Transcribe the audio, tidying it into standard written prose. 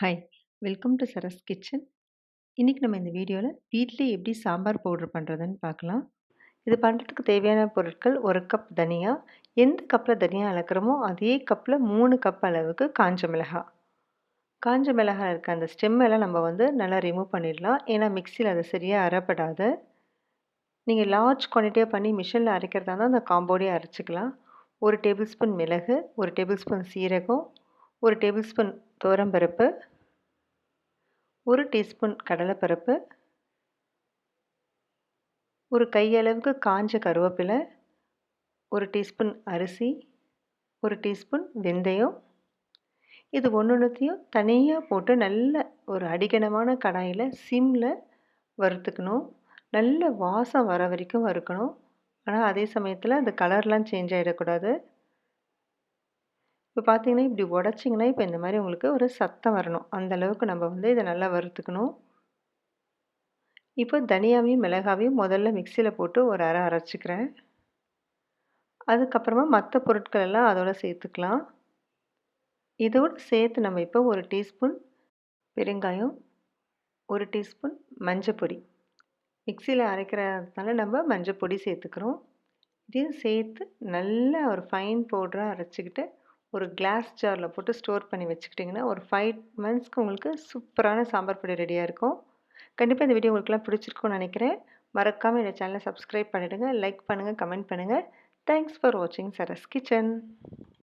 Hi! Welcome to Saras kitchen. இன்னைக்கு நம்ம இந்த வீடியோவில் வீட்டிலேயே எப்படி சாம்பார் பவுடர் பண்ணுறதுன்னு பார்க்கலாம். இது பண்ணுறதுக்கு தேவையான பொருட்கள் 1 கப் தனியா, எந்த கப்பில் தனியா அளக்குறோமோ அதே கப்பில் 3 கப் அளவுக்கு காஞ்ச மிளகாய். காஞ்ச மிளகாய் இருக்க அந்த ஸ்டெம் எல்லாம் நம்ம நல்லா ரிமூவ் பண்ணிடலாம். ஏன்னா மிக்சியில் அது சரியாக அரைப்படாது. நீங்கள் லார்ஜ் குவான்டிட்டியாக பண்ணி மிஷினில் அரைக்கிறதா இருந்தால் அந்த காம்போடே அரைச்சிக்கலாம். 1 டேபிள் ஸ்பூன் மிளகு, 1 டேபிள் ஸ்பூன் சீரகம், 1 டேபிள் ஸ்பூன் துவரம்பருப்பு, 1 டீஸ்பூன் கடலைப்பருப்பு, ஒரு கையளவுக்கு காஞ்ச கருவேப்பிலை, 1 டீஸ்பூன் அரிசி, 1 டீஸ்பூன் வெந்தயம். இது ஒன்னொன்னுத்தையும் தனியாக போட்டு நல்ல ஒரு அடிகனமான கடாயில் சிம்மில் வறுத்துக்கணும். நல்ல வாசம் வர வரைக்கும் வறுக்கணும். ஆனால் அதே சமயத்தில் அந்த கலர்லாம் சேஞ்ச் ஆகிடக்கூடாது. இப்போ பார்த்தீங்கன்னா இப்படி உடச்சிங்கன்னா இப்போ இந்த மாதிரி உங்களுக்கு ஒரு சத்தம் வரணும். அந்த அளவுக்கு நம்ம இதை நல்லா வறுத்துக்கணும். இப்போ தனியாவையும் மிளகாவையும் முதல்ல மிக்சியில் போட்டு ஒரு அரை அரைச்சிக்கிறேன். அதுக்கப்புறமா மற்ற பொருட்கள் எல்லாம் அதோட சேர்த்துக்கலாம். இதோடு சேர்த்து நம்ம இப்போ 1 டீஸ்பூன் பெருங்காயம், 1 டீஸ்பூன் மஞ்சப்பொடி, மிக்சியில் அரைக்கிறதுனால நம்ம மஞ்சப்பொடி சேர்த்துக்கிறோம். இதையும் சேர்த்து நல்லா ஒரு ஃபைன் பவுடராக அரைச்சிக்கிட்டு ஒரு கிளாஸ் ஜாரில் போட்டு ஸ்டோர் பண்ணி வச்சுக்கிட்டிங்கன்னா ஒரு 5 மந்த்ஸ்க்கு உங்களுக்கு சூப்பரான சாம்பார் பொடி ரெடியாக இருக்கும். கண்டிப்பாக இந்த வீடியோ உங்களுக்குலாம் பிடிச்சிருக்கும்னு நினைக்கிறேன். மறக்காமல் இந்த சேனலை சப்ஸ்கிரைப் பண்ணிவிடுங்க, லைக் பண்ணுங்கள், கமெண்ட் பண்ணுங்கள். தேங்க்ஸ் ஃபார் வாட்சிங் சரஸ் கிச்சன்.